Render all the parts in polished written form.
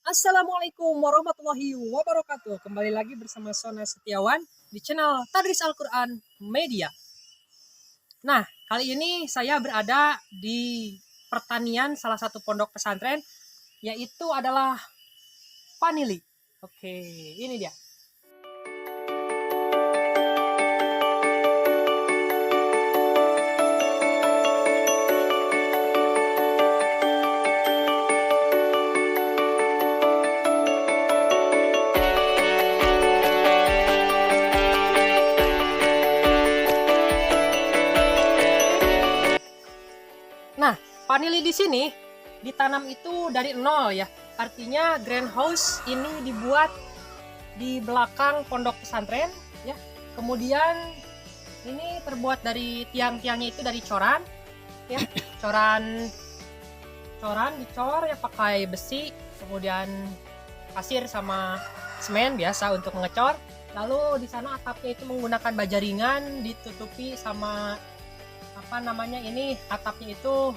Assalamualaikum warahmatullahi wabarakatuh. Kembali lagi bersama Sona Setiawan di channel Tadris Al-Quran Media. Nah, kali ini saya berada di pertanian salah satu pondok pesantren, yaitu adalah Panili. Oke, ini dia. Nah, panili di sini ditanam itu dari nol ya. Artinya greenhouse ini dibuat di belakang pondok pesantren ya. Kemudian ini terbuat dari tiang-tiangnya itu dari coran ya. Coran dicor ya pakai besi, kemudian pasir sama semen biasa untuk ngecor. Lalu di sana atapnya itu menggunakan baja ringan, ditutupi sama ini atapnya itu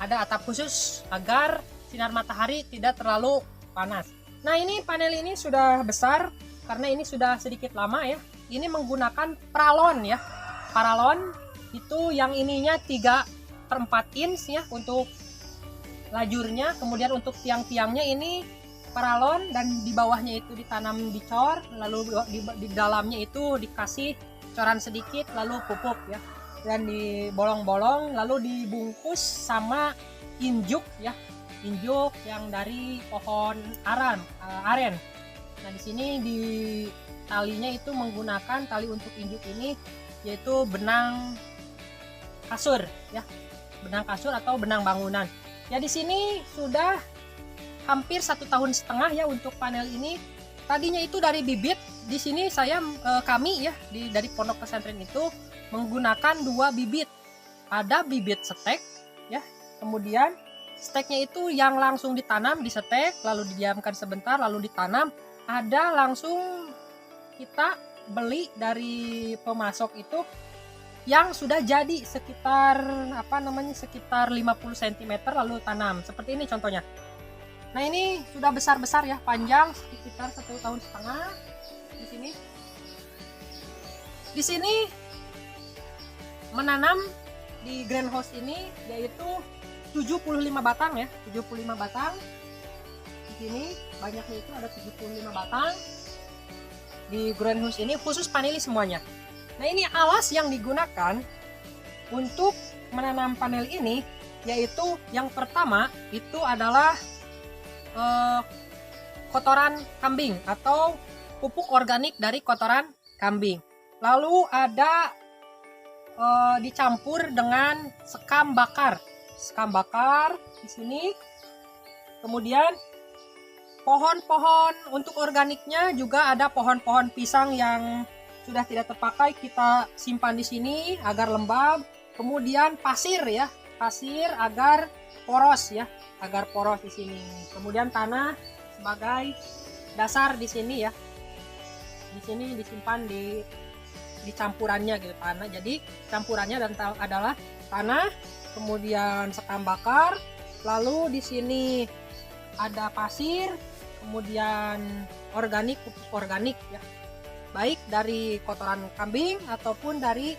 ada atap khusus agar sinar matahari tidak terlalu panas. Nah, ini panel ini sudah besar karena ini sudah sedikit lama ya. Ini menggunakan paralon ya. Paralon itu yang ininya 3/4 inch ya untuk lajurnya, kemudian untuk tiang-tiangnya ini paralon dan di bawahnya itu ditanam dicor, lalu di dalamnya itu dikasih coran sedikit lalu pupuk ya, dan di bolong-bolong lalu dibungkus sama injuk ya, injuk yang dari pohon aren. Nah, di sini di talinya itu menggunakan tali untuk injuk ini yaitu benang kasur ya, benang kasur atau benang bangunan. Ya, di sini sudah hampir 1,5 tahun ya untuk panel ini. Tadinya itu dari bibit. Di sini kami ya dari pondok pesantren itu menggunakan 2 bibit. Ada bibit stek ya. Kemudian steknya itu yang langsung ditanam di setek, lalu didiamkan sebentar, lalu ditanam. Ada langsung kita beli dari pemasok itu yang sudah jadi sekitar sekitar 50 cm lalu tanam. Seperti ini contohnya. Nah, ini sudah besar-besar ya, panjang sekitar 1,5 tahun di sini. Di sini menanam di greenhouse ini yaitu 75 batang ya, 75 batang. Di sini banyaknya itu ada 75 batang. Di greenhouse ini khusus panili semuanya. Nah, ini alas yang digunakan untuk menanam panel ini yaitu yang pertama itu adalah kotoran kambing atau pupuk organik dari kotoran kambing. Lalu ada dicampur dengan sekam bakar di sini. Kemudian pohon-pohon untuk organiknya juga ada pohon-pohon pisang yang sudah tidak terpakai, kita simpan di sini agar lembab. Kemudian pasir ya, pasir agar poros ya, agar poros di sini. Kemudian tanah sebagai dasar di sini ya. Di sini disimpan di campurannya gitu, tanah. Jadi campurannya adalah tanah, kemudian sekam bakar, lalu di sini ada pasir, kemudian organik, pupuk organik ya. Baik dari kotoran kambing ataupun dari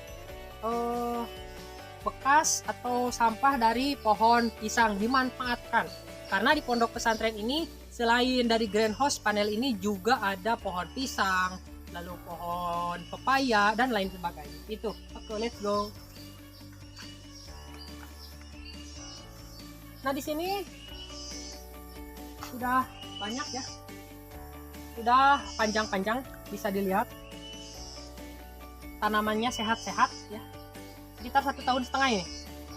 bekas atau sampah dari pohon pisang dimanfaatkan. Karena di pondok pesantren ini selain dari greenhouse panel ini juga ada pohon pisang, lalu pohon pepaya dan lain sebagainya. Itu. Oke, let's go. Nah, di sini sudah banyak ya. Sudah panjang-panjang, bisa dilihat. Tanamannya sehat-sehat ya. Sekitar 1,5 tahun ini.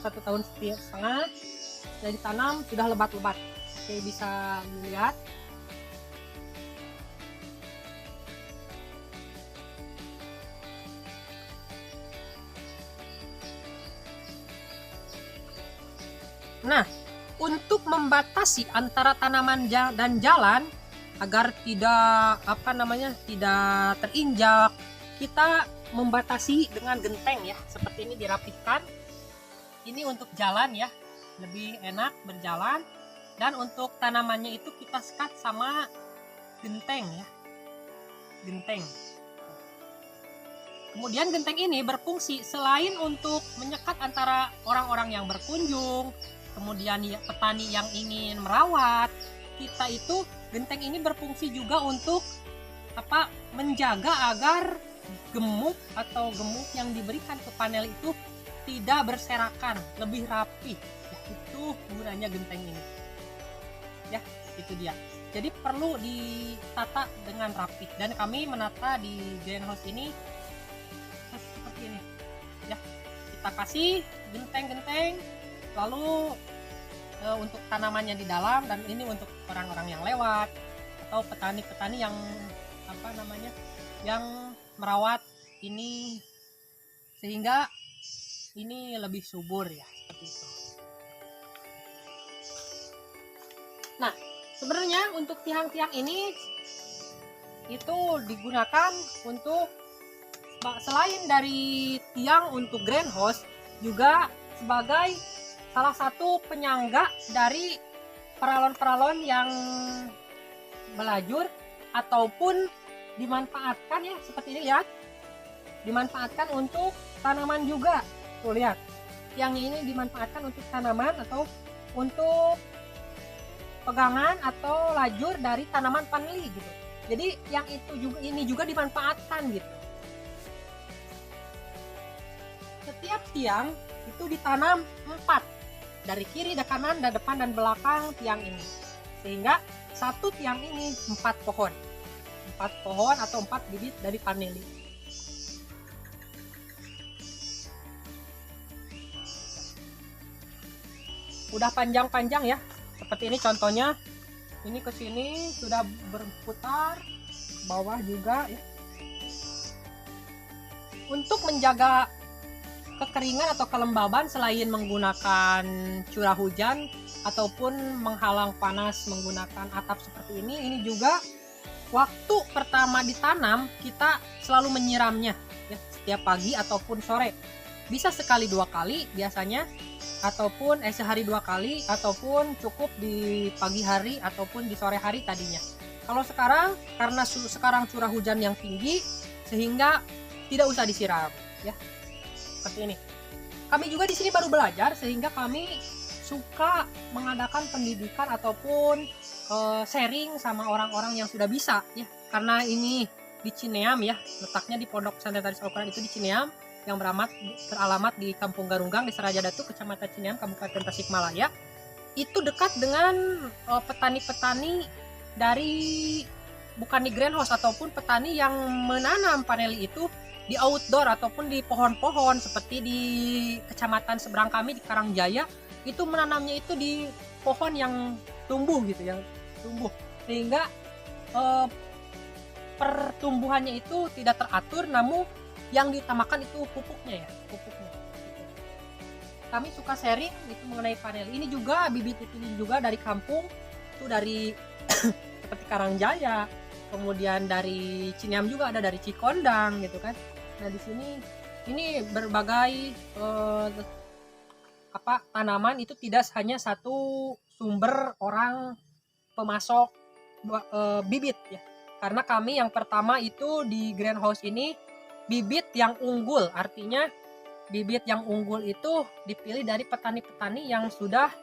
1,5 tahun sudah ditanam, sudah lebat-lebat. Oke, bisa dilihat. Nah, untuk membatasi antara tanaman dan jalan agar tidak tidak terinjak, kita membatasi dengan genteng ya, seperti ini dirapihkan. Ini untuk jalan ya, lebih enak berjalan. Dan untuk tanamannya itu kita sekat sama genteng ya, genteng. Kemudian genteng ini berfungsi selain untuk menyekat antara orang-orang yang berkunjung, kemudian petani yang ingin merawat, kita itu genteng ini berfungsi juga untuk menjaga agar gemuk atau gemuk yang diberikan ke panel itu tidak berserakan, lebih rapi. Ya, itu gunanya genteng ini. Ya, itu dia. Jadi perlu ditata dengan rapi, dan kami menata di greenhouse ini seperti ini. Ya, kita kasih genteng-genteng, lalu untuk tanamannya di dalam, dan ini untuk orang-orang yang lewat atau petani-petani yang yang merawat ini, sehingga ini lebih subur ya, seperti itu. Nah, sebenarnya untuk tiang-tiang ini itu digunakan untuk selain dari tiang untuk greenhouse, juga sebagai salah satu penyangga dari peralon-peralon yang melajur, ataupun dimanfaatkan ya, seperti ini lihat, dimanfaatkan untuk tanaman juga. Tuh lihat, tiangnya ini dimanfaatkan untuk tanaman atau untuk pegangan atau lajur dari tanaman paneli gitu. Jadi yang itu juga, ini juga dimanfaatkan gitu. Setiap tiang itu ditanam 4, dari kiri, dari kanan, dari depan dan belakang tiang ini, sehingga satu tiang ini 4 pohon atau 4 bibit dari paneli. Udah panjang-panjang ya, seperti ini contohnya. Ini ke sini sudah berputar, bawah juga ya. Untuk menjaga kekeringan atau kelembaban, selain menggunakan curah hujan ataupun menghalang panas menggunakan atap seperti ini juga waktu pertama ditanam kita selalu menyiramnya ya, setiap pagi ataupun sore. Bisa sekali 2 kali biasanya, ataupun sehari 2 kali, ataupun cukup di pagi hari ataupun di sore hari tadinya. Kalau sekarang, karena sekarang curah hujan yang tinggi, sehingga tidak usah disiram ya, seperti ini. Kami juga di sini baru belajar, sehingga kami suka mengadakan pendidikan ataupun sharing sama orang-orang yang sudah bisa ya, karena ini di Cineam ya, letaknya di Pondok Pesantren Tadris Al-Quran itu di Cineam, yang beralamat di Kampung Garunggang, Desa Raja Datu, Kecamatan Cineam, Kabupaten Tasikmalaya. Itu dekat dengan petani-petani dari, bukan di greenhouse, ataupun petani yang menanam paneli itu di outdoor ataupun di pohon-pohon, seperti di kecamatan seberang kami di Karangjaya, itu menanamnya itu di pohon yang tumbuh gitu, yang tumbuh, sehingga pertumbuhannya itu tidak teratur, namun yang diutamakan itu pupuknya ya, pupuknya. Kami suka sharing itu mengenai panel ini juga. Bibit ini juga dari kampung itu, dari seperti Karangjaya, kemudian dari Cineam juga ada, dari Cikondang gitu kan. Nah di sini ini berbagai tanaman itu tidak hanya satu sumber orang pemasok bibit ya, karena kami yang pertama itu di greenhouse ini bibit yang unggul, artinya bibit yang unggul itu dipilih dari petani-petani yang sudah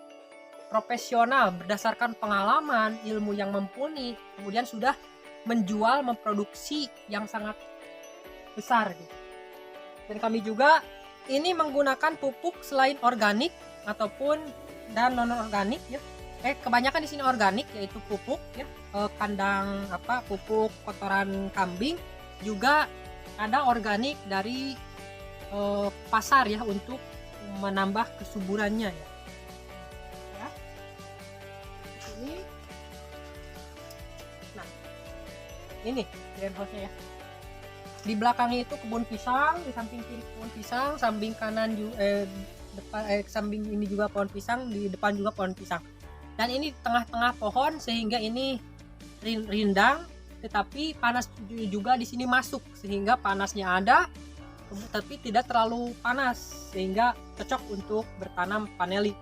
profesional berdasarkan pengalaman, ilmu yang mumpuni, kemudian sudah menjual, memproduksi yang sangat besar gitu. Dan kami juga ini menggunakan pupuk selain organik ataupun dan non organik ya. Kebanyakan di sini organik, yaitu pupuk ya, kandang pupuk kotoran kambing, juga ada organik dari pasar ya, untuk menambah kesuburannya ya. Ini, nah ini greenhouse-nya ya. Di belakangnya itu kebun pisang, di samping kiri kebun pisang, samping kanan samping ini juga pohon pisang, di depan juga pohon pisang. Dan ini di tengah-tengah pohon, sehingga ini rindang, tetapi panas juga di sini masuk, sehingga panasnya ada tapi tidak terlalu panas, sehingga cocok untuk bertanam paneli.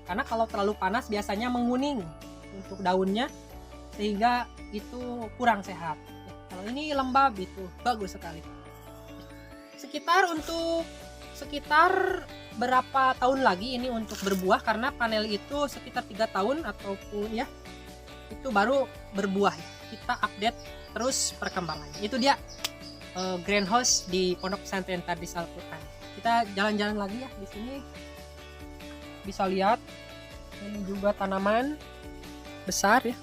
karena kalau terlalu panas biasanya menguning untuk daunnya sehingga itu kurang sehat. Kalau ini lembab itu bagus sekali. Sekitar berapa tahun lagi ini untuk berbuah, karena paneli itu sekitar 3 tahun ataupun ya itu baru berbuah. Kita update terus perkembangannya. Itu dia greenhouse di Pondok Pesantren Tadris Al-Quran. Kita jalan-jalan lagi ya di sini. Bisa lihat ini juga tanaman besar ya.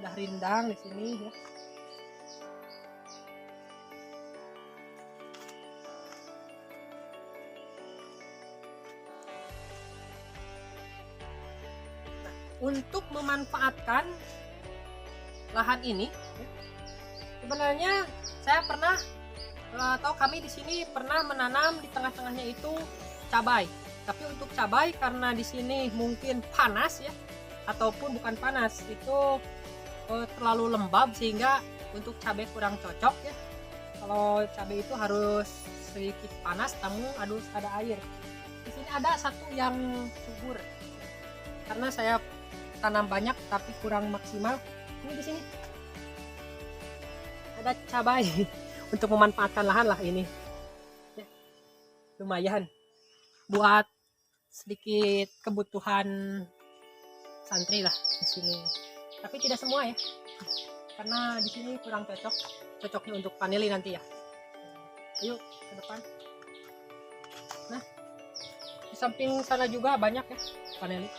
Sudah rindang di sini ya. Nah, untuk memanfaatkan lahan ini, sebenarnya saya pernah atau kami di sini pernah menanam di tengah-tengahnya itu cabai. Tapi untuk cabai karena di sini mungkin panas ya, ataupun bukan panas, itu terlalu lembab sehingga untuk cabai kurang cocok ya. Kalau cabai itu harus sedikit panas namun harus ada air. Di sini ada satu yang subur. Karena saya tanam banyak tapi kurang maksimal. Ini di sini ada cabai untuk memanfaatkan lahan lah ini. Ya, lumayan buat sedikit kebutuhan santri lah di sini. Tapi tidak semua ya, karena di sini kurang cocoknya untuk paneli nanti ya. Yuk ke depan. Nah, di samping sana juga banyak ya paneli.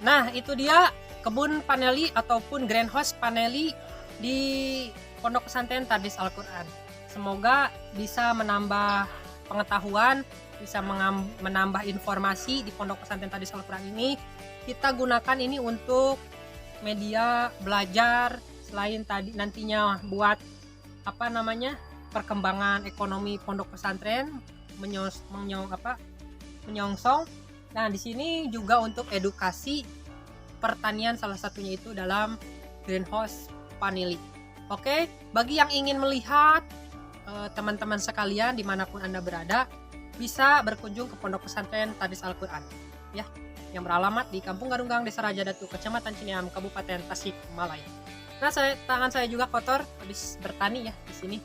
Nah, itu dia kebun paneli ataupun greenhouse paneli di Pondok Pesantren Tadris Al-Quran. Semoga bisa menambah pengetahuan, bisa menambah informasi di Pondok Pesantren Tadris Al-Quran ini. Kita gunakan ini untuk media belajar, selain tadi nantinya buat perkembangan ekonomi pondok pesantren menyongsong. Nah, di sini juga untuk edukasi pertanian, salah satunya itu dalam greenhouse paneli. Oke, bagi yang ingin melihat teman-teman sekalian dimanapun Anda berada, bisa berkunjung ke Pondok Pesantren Tadris Al-Quran ya, yang beralamat di Kampung Garunggang, Desa Raja Datu, Kecamatan Ciniam, Kabupaten Tasikmalaya. Nah, tangan saya juga kotor habis bertani ya di sini.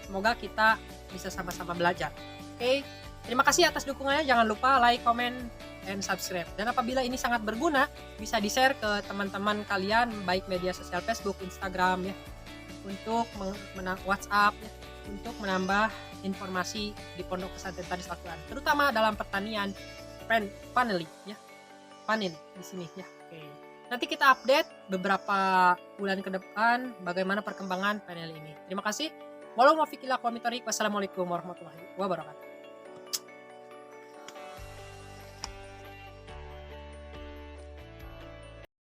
Semoga kita bisa sama-sama belajar. Oke. Terima kasih atas dukungannya. Jangan lupa like, comment, and subscribe. Dan apabila ini sangat berguna, bisa di-share ke teman-teman kalian, baik media sosial Facebook, Instagram ya, untuk WhatsApp ya, untuk menambah informasi di Pondok Pesantren Tadris Al-Quran, terutama dalam pertanian paneli ya, panen di sini ya. Oke. Nanti kita update beberapa bulan ke depan bagaimana perkembangan panel ini. Terima kasih. Wassalamualaikum warahmatullahi wabarakatuh.